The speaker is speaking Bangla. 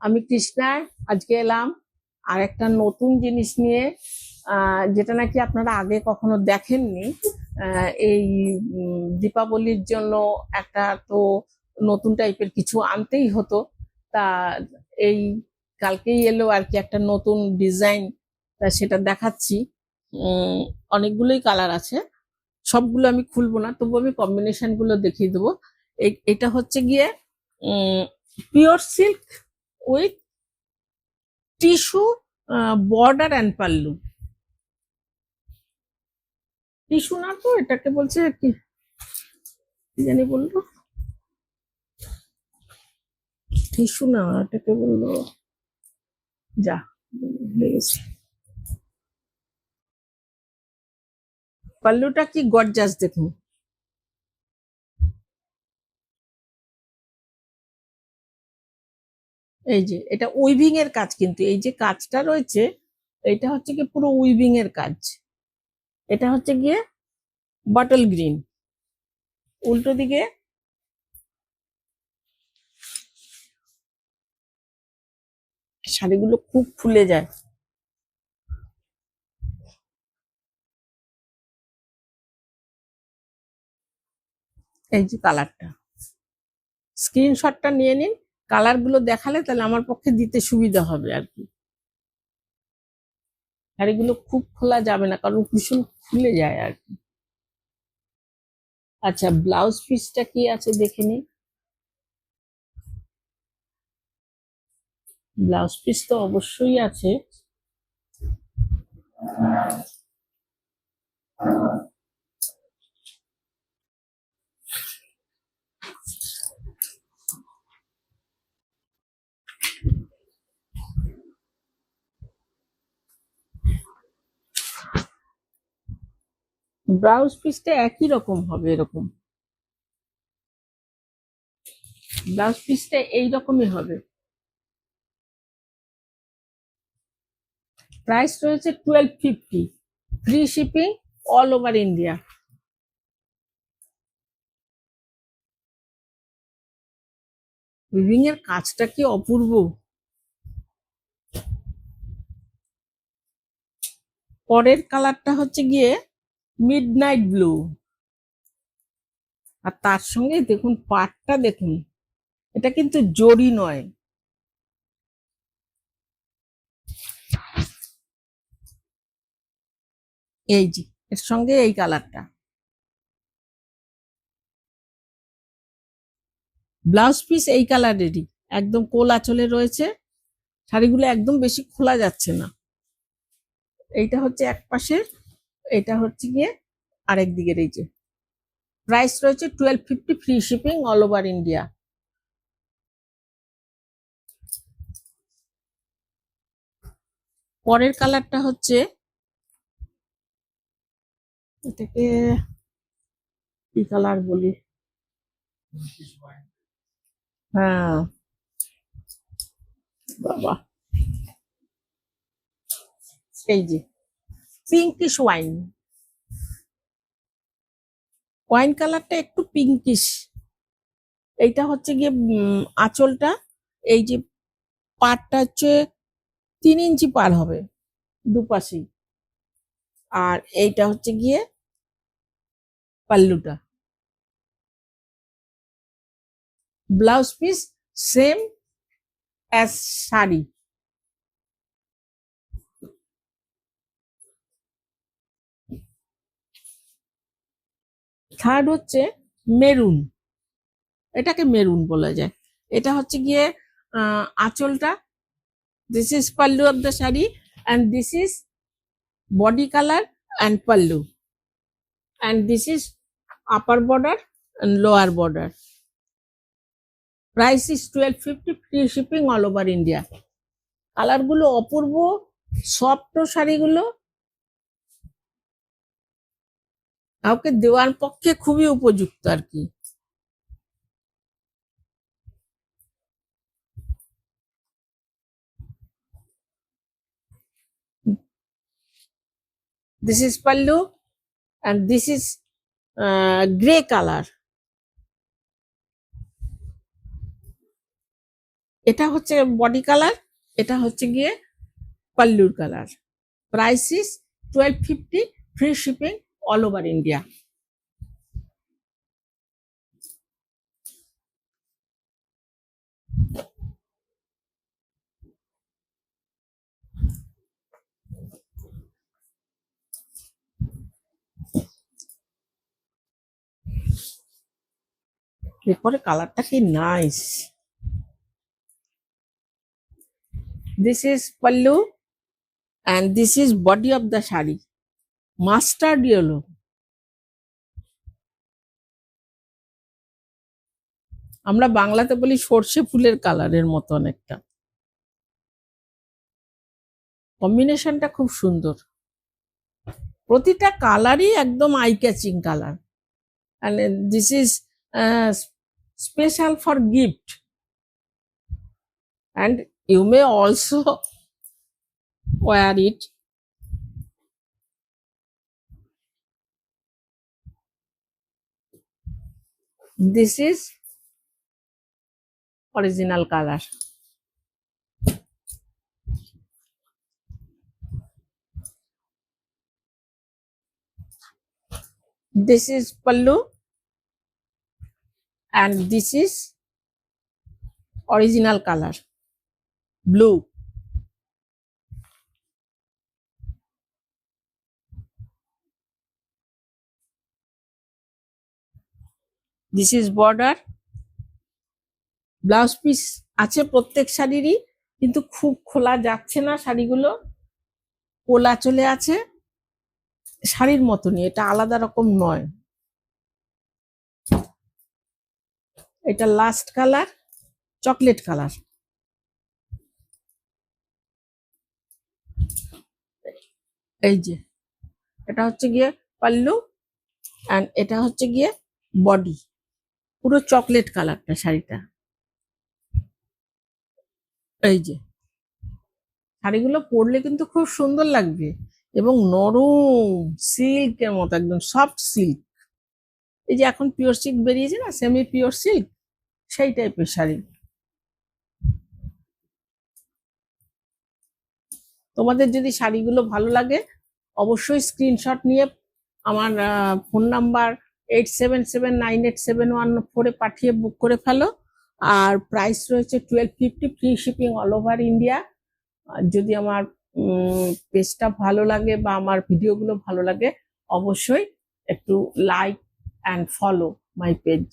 আমি কৃষ্ণা। আজকে এলাম আর একটা নতুন জিনিস নিয়ে, যেটা নাকি আপনারা আগে কখনো দেখেননি। এই দীপাবলির জন্য একটা তো নতুন টাইপের কিছু আনতেই হতো। তা এই কালকেই এলো আর কি একটা নতুন ডিজাইন, তা সেটা দেখাচ্ছি। অনেকগুলোই কালার আছে, সবগুলো আমি খুলবো না, তবু আমি কম্বিনেশন গুলো দেখিয়ে দেবো। এটা হচ্ছে গিয়ে pure silk with tissue border and pallu. Tissue না তো, এটাকে বলছে কি জানি বললো, টিস্যু না, এটাকে বললো যা লেগেছে। পাল্লুটা কি গর্জাস দেখুন। এই যে এটা উইভিং এর কাজ, কিন্তু এই যে কাজটা রয়েছে এটা হচ্ছে কি পুরো উইভিং এর কাজ। এটা হচ্ছে গিয়ে বটল গ্রিন, উল্টো দিকে শাড়িগুলো খুব ফুলে যায়। এই যে কালারটা, স্ক্রিনশটটা নিয়ে নিন, কালার গুলো দেখালে তাহলে আমার পক্ষে দিতে সুবিধা হবে আর কি। শাড়িগুলো খুব খোলা যাবে না, কারণ ভীষণ খুলে যায় আর কি। আচ্ছা, ব্লাউজ পিসটা কি আছে দেখে নিন। ব্লাউজ পিস তো অবশ্যই আছে। ব্লাউজ পিসটা একই রকম হবে, এরকম ব্লাউজ পিসটা এইরকমই হবে। প্রাইস রয়েছে 1250, free shipping all over India. Weaving এর কাজটা কি অপূর্ব। পরের কালারটা হচ্ছে গিয়ে মিডনাইট ব্লু, আর তার সঙ্গে দেখুন পাটটা দেখুন, এটা কিন্তু জরি নয়। এই যে এর সঙ্গে এই কালারটা। ব্লাউজ পিস এই কালারেরই, একদম কোল আঁচলে রয়েছে। শাড়িগুলো একদম বেশি খোলা যাচ্ছে না। এইটা হচ্ছে এক পাশে, এটা হচ্ছে গিয়ে আরেক দিকের। এই যে প্রাইস রয়েছে 1250, free shipping all over India. পরের কালারটা হচ্ছে, এটাকে কি কালার বলি, হ্যাঁ বাবা, এই যে পিঙ্কিশ ওয়াইন। ওয়াইন কালারটা একটু পিঙ্কিশ। এইটা হচ্ছে গিয়ে আঁচলটা, এই যে পাড়টা হচ্ছে 3 ইঞ্চি পার হবে দুপাশেই, আর এইটা হচ্ছে গিয়ে পাল্লুটা। Blouse piece same as sari. Third হচ্ছে মেরুন, এটাকে মেরুন বলা যায়। এটা হচ্ছে গিয়ে আঁচলটা, this is pallu of the sari, and this is body colour and pallu, and this is upper border and lower border. Price is 1250, free shipping all over India. Colour গুলো অপূর্ব, সফট শাড়িগুলো কাউকে দেওয়ার পক্ষে খুবই উপযুক্ত আর কি। This is pallu and this is gray color. এটা হচ্ছে বডি কালার, এটা হচ্ছে গিয়ে পাল্লুর colour. Price is 1250, free shipping all over India. এরপরে কালারটা কি nice. This is pallu and this is body of the sari, mustard yellow. আমরা বাংলাতে বলি সর্ষে ফুলের কালারের মতো অনেকটা। কম্বিনেশনটা খুব সুন্দর, প্রতিটা কালারই একদম eye catching colour. and this is special for gift, and you may also wear it. This is original color. This is pallu and this is original color, blue. This is border. Blouse piece আছে প্রত্যেক শাড়িরই, কিন্তু খুব খোলা যাচ্ছে না শাড়িগুলো, কোলা চলে আছে। শাড়ির মতনই, এটা আলাদা রকম নয়। এটা লাস্ট কালার চকলেট কালার। এই যে এটা হচ্ছে গিয়ে পাল্লু এন্ড এটা হচ্ছে গিয়ে বডি, পুরো চকলেট কালারটা শাড়িটা। এই যে শাড়িগুলো পরলে কিন্তু খুব সুন্দর লাগবে এবং নরম সিল্কের মতো, একদম সফট সিল্ক। এই যে এখন পিওর সিল্ক বেরিয়েছে না, সেমি পিওর সিল্ক, সেই টাইপের শাড়ি। তোমাদের যদি শাড়িগুলো ভালো লাগে অবশ্যই স্ক্রিনশট নিয়ে আমার ফোন নাম্বার 87798714 পাঠিয়ে বুক করে ফেলো। আর প্রাইস রয়েছে 1250, free shipping all over India. যদি আমার পেজটা ভালো লাগে বা আমার ভিডিওগুলো ভালো লাগে অবশ্যই একটু like and follow my page.